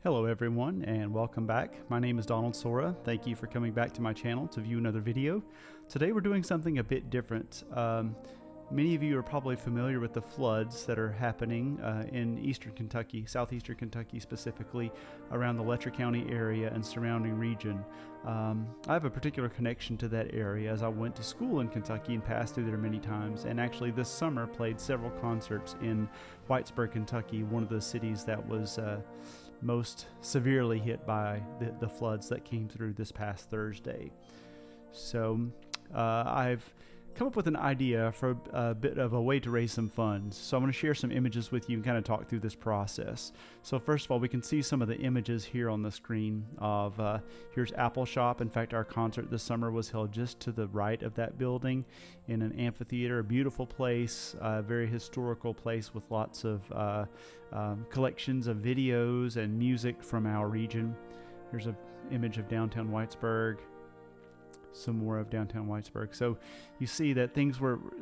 Hello everyone and welcome back. My name is Donald Sorah. Thank you for coming back to my channel to view another video. Today we're doing something a bit different. Many of you are probably familiar with the floods that are happening in eastern Kentucky, southeastern Kentucky specifically, around the Letcher County area and surrounding region. I have a particular connection to that area as I went to school in Kentucky and passed through there many times, and actually this summer played several concerts in Whitesburg, Kentucky, one of the cities that was most severely hit by the floods that came through this past Thursday. So I've come up with an idea for a bit of a way to raise some funds. So I'm going to share some images with you and kind of talk through this process. So first of all, we can see some of the images here on the screen of here's Apple Shop. In fact, our concert this summer was held just to the right of that building in an amphitheater, a beautiful place, a very historical place with lots of collections of videos and music from our region. Here's an image of downtown Whitesburg. Some more of downtown Whitesburg. So you see that it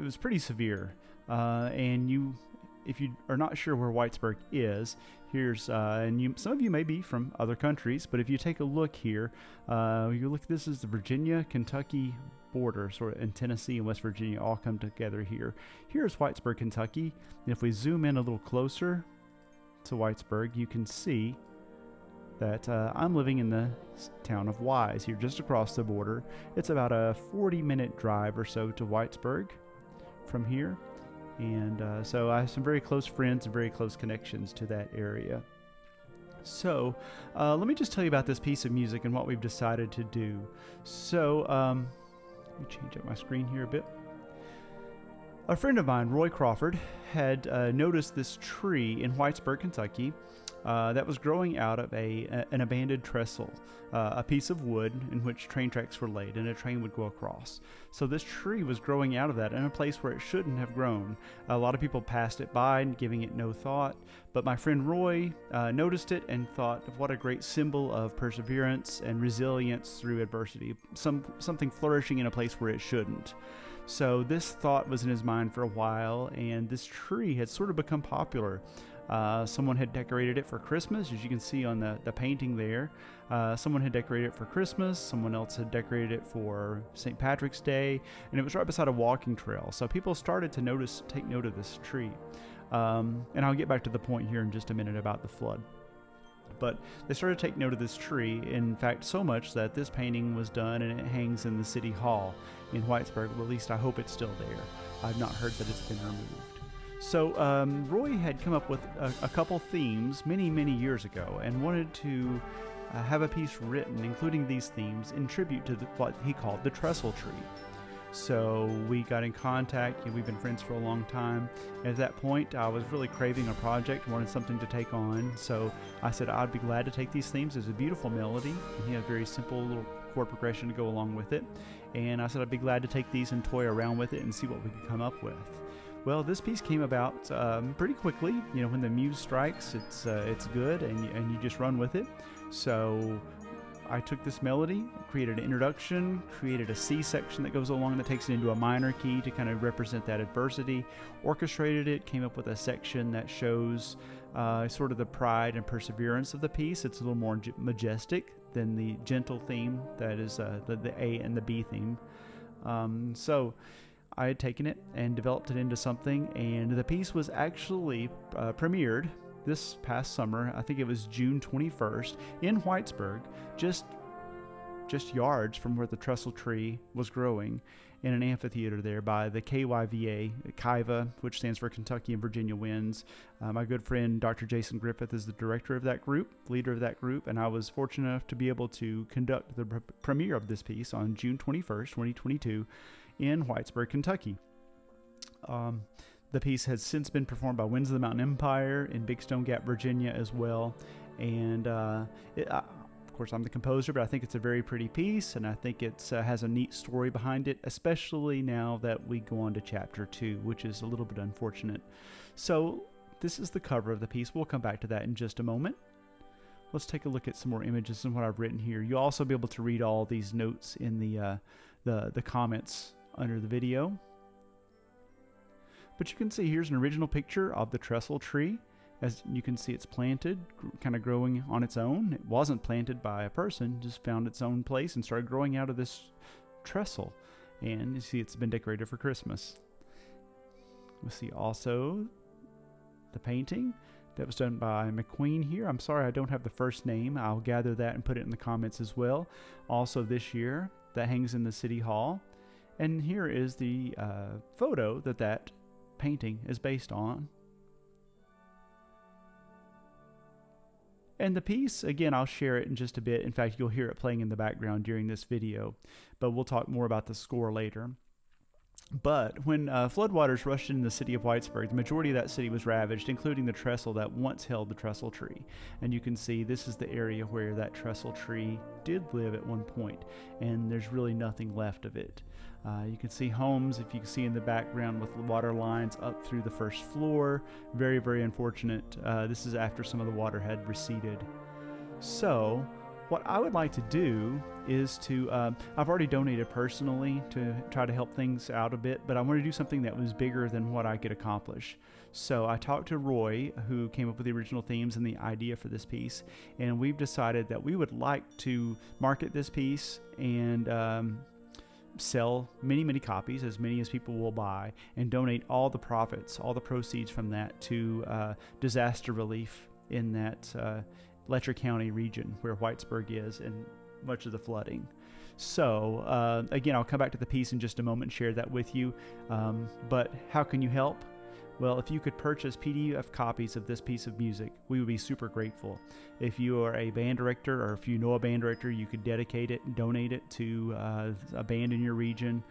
was pretty severe. And if you are not sure where Whitesburg is, here's, some of you may be from other countries, but if you take a look here, this is the Virginia-Kentucky border, sort of, in Tennessee and West Virginia all come together here. Here's Whitesburg, Kentucky. And if we zoom in a little closer to Whitesburg, you can see that I'm living in the town of Wise here, just across the border. It's about a 40-minute drive or so to Whitesburg from here. And so I have some very close friends and very close connections to that area. So let me just tell you about this piece of music and what we've decided to do. So let me change up my screen here a bit. A friend of mine, Roy Crawford, had noticed this tree in Whitesburg, Kentucky, that was growing out of an abandoned trestle, a piece of wood in which train tracks were laid and a train would go across. So this tree was growing out of that in a place where it shouldn't have grown. A lot of people passed it by, giving it no thought, but my friend Roy noticed it and thought of what a great symbol of perseverance and resilience through adversity, something flourishing in a place where it shouldn't. So this thought was in his mind for a while, and this tree had sort of become popular. Someone had decorated it for Christmas, as you can see on the painting there. Someone had decorated it for Christmas, someone else had decorated it for St. Patrick's Day, and it was right beside a walking trail. So people started to take note of this tree. And I'll get back to the point here in just a minute about the flood. But they started to take note of this tree, in fact so much that this painting was done and it hangs in the city hall in Whitesburg. Well, at least I hope it's still there. I've not heard that it's been removed. So Roy had come up with a couple themes many years ago and wanted to have a piece written including these themes in tribute to what he called the Trestle Tree. So we got in contact, and we've been friends for a long time. At that point, I was really craving a project, wanted something to take on. So I said I'd be glad to take these themes. There's a beautiful melody, and he had a very simple little chord progression to go along with it. And I said I'd be glad to take these and toy around with it and see what we could come up with. Well, this piece came about pretty quickly. You know, when the muse strikes, it's good, and you just run with it. So I took this melody, created an introduction, created a C section that goes along that takes it into a minor key to kind of represent that adversity, orchestrated it, came up with a section that shows sort of the pride and perseverance of the piece. It's a little more majestic than the gentle theme that is the A and the B theme. So I had taken it and developed it into something, and the piece was actually premiered this past summer. I think it was June 21st in Whitesburg, just yards from where the Trestle Tree was growing, in an amphitheater there by the KYVA, which stands for Kentucky and Virginia Winds. My good friend Dr. Jason Griffith is the director of that group, leader of that group, and I was fortunate enough to be able to conduct the premiere of this piece on June 21st, 2022 in Whitesburg, Kentucky. The piece has since been performed by Winds of the Mountain Empire in Big Stone Gap, Virginia as well. And of course, I'm the composer, but I think it's a very pretty piece, and I think it has a neat story behind it, especially now that we go on to chapter 2, which is a little bit unfortunate. So this is the cover of the piece. We'll come back to that in just a moment. Let's take a look at some more images and what I've written here. You'll also be able to read all these notes in the comments under the video. But you can see here's an original picture of the Trestle Tree. As you can see, it's planted, kind of growing on its own. It wasn't planted by a person, just found its own place and started growing out of this trestle. And you see it's been decorated for Christmas. We'll see also the painting that was done by McQueen here. I'm sorry I don't have the first name. I'll gather that and put it in the comments as well. Also this year, that hangs in the City Hall. And here is the photo that painting is based on. And the piece, again, I'll share it in just a bit. In fact, you'll hear it playing in the background during this video, but we'll talk more about the score later. But when floodwaters rushed into the city of Whitesburg, the majority of that city was ravaged, including the trestle that once held the Trestle Tree. And you can see this is the area where that Trestle Tree did live at one point, and there's really nothing left of it. You can see homes, if you can see in the background, with water lines up through the first floor. Very, very unfortunate. This is after some of the water had receded. So what I would like to do is to, I've already donated personally to try to help things out a bit, but I want to do something that was bigger than what I could accomplish. So I talked to Roy, who came up with the original themes and the idea for this piece, and we've decided that we would like to market this piece and sell many copies, as many as people will buy, and donate all the profits, all the proceeds from that to disaster relief in that Letcher County region where Whitesburg is and much of the flooding. So again, I'll come back to the piece in just a moment and share that with you. But how can you help? Well, if you could purchase PDF copies of this piece of music, we would be super grateful. If you are a band director, or if you know a band director, you could dedicate it and donate it to a band in your region.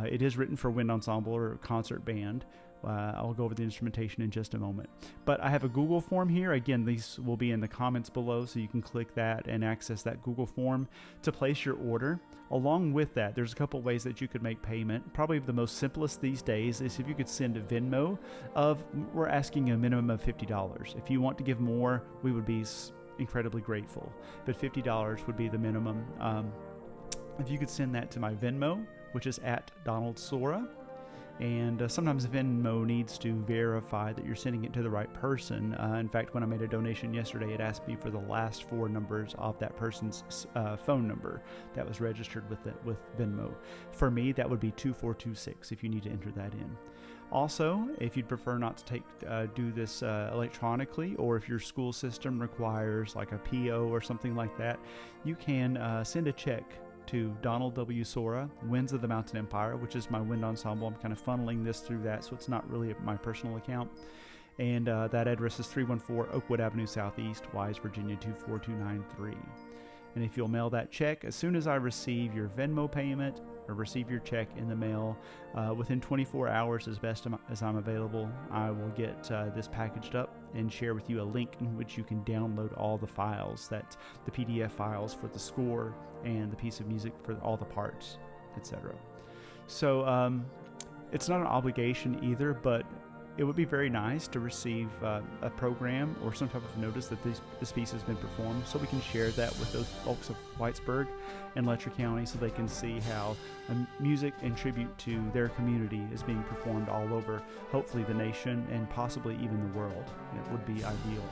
It is written for wind ensemble or concert band. I'll go over the instrumentation in just a moment. But I have a Google form here. Again, these will be in the comments below, so you can click that and access that Google form to place your order. Along with that, there's a couple ways that you could make payment. Probably the most simplest these days is if you could send a Venmo we're asking a minimum of $50. If you want to give more, we would be incredibly grateful. But $50 would be the minimum. If you could send that to my Venmo, which is at Donald Sorah. And sometimes Venmo needs to verify that you're sending it to the right person. In fact, when I made a donation yesterday, it asked me for the last 4 numbers of that person's phone number that was registered with Venmo. For me, that would be 2426 if you need to enter that in. Also, if you'd prefer not to do this electronically, or if your school system requires like a PO or something like that, you can send a check to Donald W. Sorah, Winds of the Mountain Empire, which is my wind ensemble. I'm kind of funneling this through that, so it's not really my personal account. And that address is 314 Oakwood Avenue Southeast, Wise, Virginia 24293. And if you'll mail that check, as soon as I receive your Venmo payment or receive your check in the mail, within 24 hours, as best as I'm available, I will get this packaged up and share with you a link in which you can download all the files, the PDF files for the score and the piece of music for all the parts, etc. So it's not an obligation either, but it would be very nice to receive a program or some type of notice that this piece has been performed, so we can share that with those folks of Whitesburg and Letcher County, so they can see how music and tribute to their community is being performed all over, hopefully the nation and possibly even the world. It would be ideal.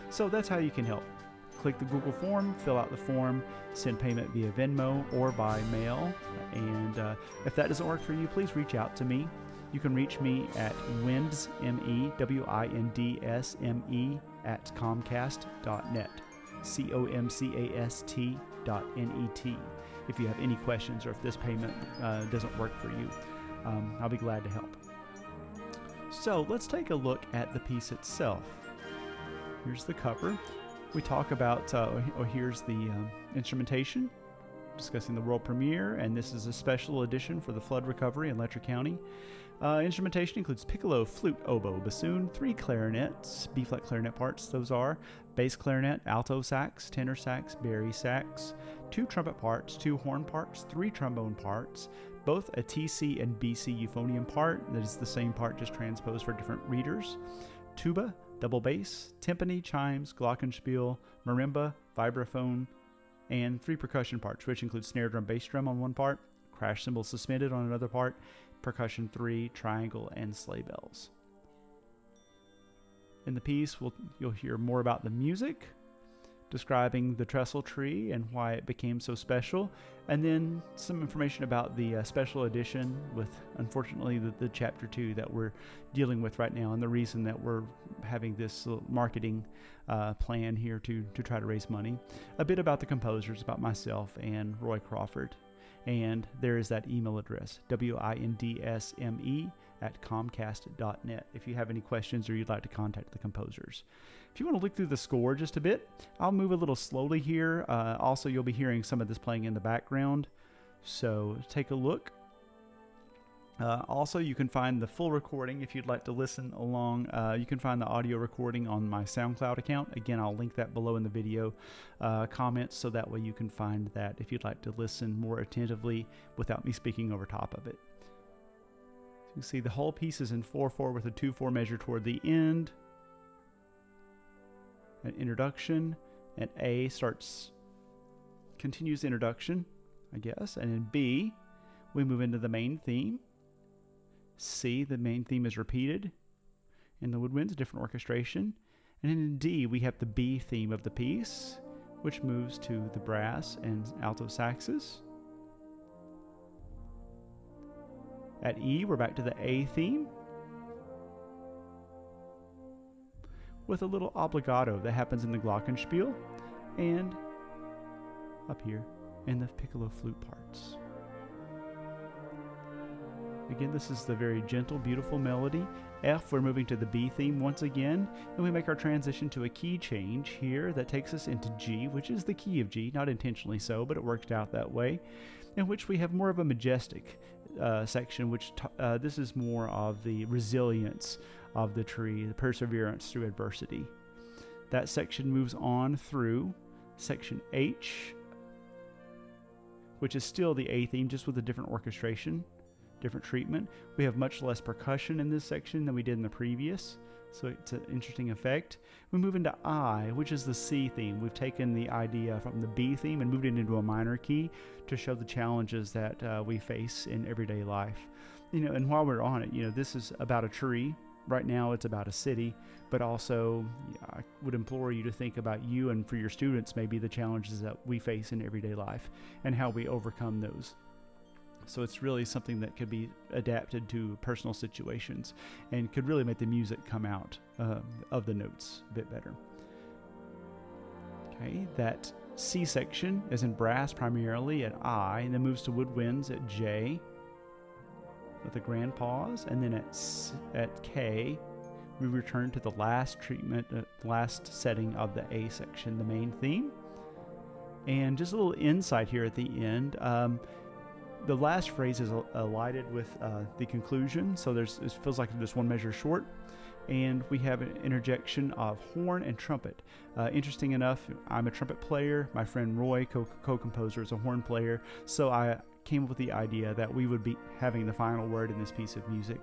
So that's how you can help. Click the Google form, fill out the form, send payment via Venmo or by mail, and if that doesn't work for you, please reach out to me. You can reach me at windsme, WINDSME, at comcast.net, COMCAST.net. If you have any questions or if this payment doesn't work for you, I'll be glad to help. So let's take a look at the piece itself. Here's the cover. We talk about, here's the instrumentation, discussing the world premiere, and this is a special edition for the flood recovery in Letcher County. Instrumentation includes piccolo, flute, oboe, bassoon, 3 clarinets, B-flat clarinet parts, those are, bass clarinet, alto sax, tenor sax, bari sax, 2 trumpet parts, 2 horn parts, 3 trombone parts, both a TC and BC euphonium part, that is the same part just transposed for different readers, tuba, double bass, timpani, chimes, glockenspiel, marimba, vibraphone, and 3 percussion parts, which include snare drum, bass drum on one part, crash cymbals suspended on another part, percussion 3, triangle, and sleigh bells. In the piece, you'll hear more about the music, describing the Trestle Tree and why it became so special, and then some information about the special edition with, unfortunately, the Chapter 2 that we're dealing with right now, and the reason that we're having this marketing plan here to try to raise money. A bit about the composers, about myself and Roy Crawford. And there is that email address, windsme@comcast.net, if you have any questions or you'd like to contact the composers. If you want to look through the score just a bit, I'll move a little slowly here. Also, you'll be hearing some of this playing in the background, so take a look. Also, you can find the full recording if you'd like to listen along. You can find the audio recording on my SoundCloud account. Again, I'll link that below in the video comments, so that way you can find that if you'd like to listen more attentively without me speaking over top of it. So you can see the whole piece is in 4/4 with a 2/4 measure toward the end. An introduction, and A continues the introduction, I guess, and in B, we move into the main theme. C, the main theme is repeated in the woodwinds, different orchestration. And in D, we have the B theme of the piece, which moves to the brass and alto saxes. At E, we're back to the A theme, with a little obligato that happens in the glockenspiel, and up here in the piccolo flute parts. Again, this is the very gentle, beautiful melody. F, we're moving to the B theme once again, and we make our transition to a key change here that takes us into G, which is the key of G, not intentionally so, but it worked out that way, in which we have more of a majestic section, which this is more of the resilience of the tree, the perseverance through adversity. That section moves on through section H, which is still the A theme, just with a different orchestration, different treatment. We have much less percussion in this section than we did in the previous, so it's an interesting effect. We move into I, which is the C theme. We've taken the idea from the B theme and moved it into a minor key to show the challenges that we face in everyday life. And while we're on it, this is about a tree. Right now it's about a city, but also I would implore you to think about you and for your students maybe the challenges that we face in everyday life and how we overcome those. So it's really something that could be adapted to personal situations and could really make the music come out of the notes a bit better. Okay, that C section is in brass primarily at I, and then moves to woodwinds at J with a grand pause, and then at K we return to the last treatment, last setting of the A section, the main theme. And just a little insight here at the end. The last phrase is elided with the conclusion, so it feels like there's one measure short, and we have an interjection of horn and trumpet. Interesting enough, I'm a trumpet player. My friend Roy, co-composer, is a horn player, so I came up with the idea that we would be having the final word in this piece of music.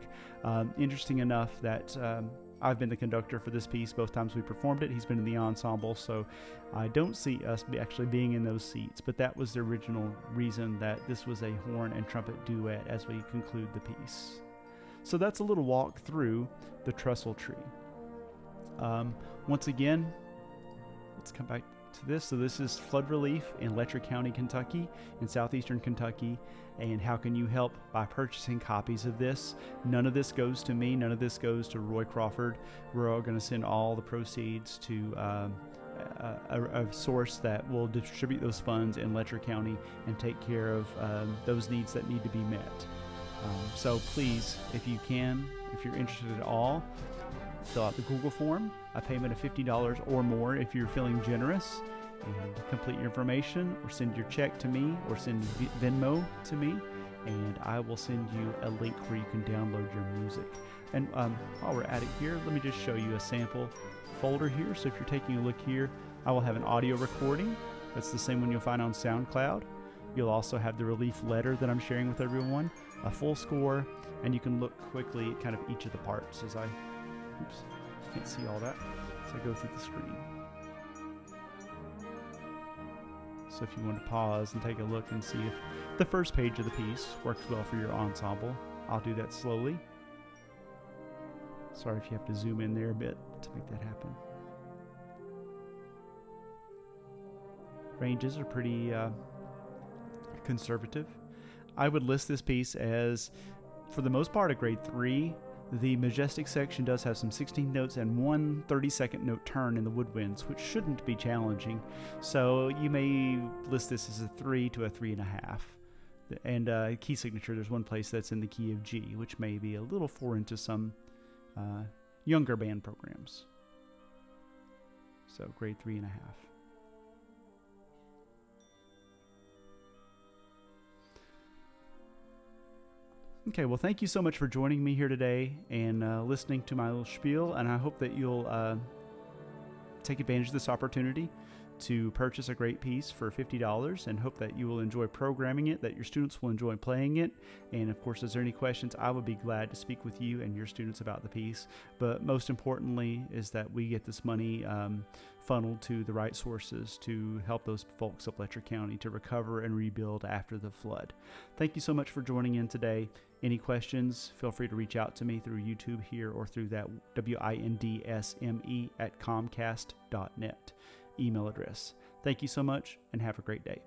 Interesting enough that I've been the conductor for this piece both times we performed it. He's been in the ensemble, so I don't see us actually being in those seats, but that was the original reason that this was a horn and trumpet duet as we conclude the piece. So that's a little walk through the Trestle Tree. Once again, let's come back to this. So this is flood relief in Letcher County, Kentucky, in southeastern Kentucky. And how can you help? By purchasing copies of this. None of this goes to me. None of this goes to Roy Crawford. We're all going to send all the proceeds to a source that will distribute those funds in Letcher County and take care of those needs that need to be met. So please, if you can, if you're interested at all, fill out the Google form, a payment of $50 or more if you're feeling generous, and complete your information, or send your check to me, or send Venmo to me, and I will send you a link where you can download your music. And while we're at it here, let me just show you a sample folder here. So if you're taking a look here, I will have an audio recording. That's the same one you'll find on SoundCloud. You'll also have the relief letter that I'm sharing with everyone, a full score, and you can look quickly at kind of each of the parts as I can't see all that, so I go through the screen. So if you want to pause and take a look and see if the first page of the piece works well for your ensemble, I'll do that slowly. Sorry if you have to zoom in there a bit. to make that happen. Ranges are pretty conservative. I would list this piece as, for the most part, a grade 3. The majestic section does have some 16 notes and one 30-second note turn in the woodwinds, which shouldn't be challenging. So you may list this as a 3 to a 3.5. And key signature, there's one place that's in the key of G, which may be a little foreign to some younger band programs. So grade 3.5. Okay, well, thank you so much for joining me here today and listening to my little spiel, and I hope that you'll take advantage of this opportunity to purchase a great piece for $50, and hope that you will enjoy programming it, that your students will enjoy playing it, and of course, if there are any questions, I would be glad to speak with you and your students about the piece. But most importantly is that we get this money funneled to the right sources to help those folks of Letcher County to recover and rebuild after the flood. Thank you so much for joining in today. Any questions, feel free to reach out to me through YouTube here or through that windsme@comcast.net email address. Thank you so much and have a great day.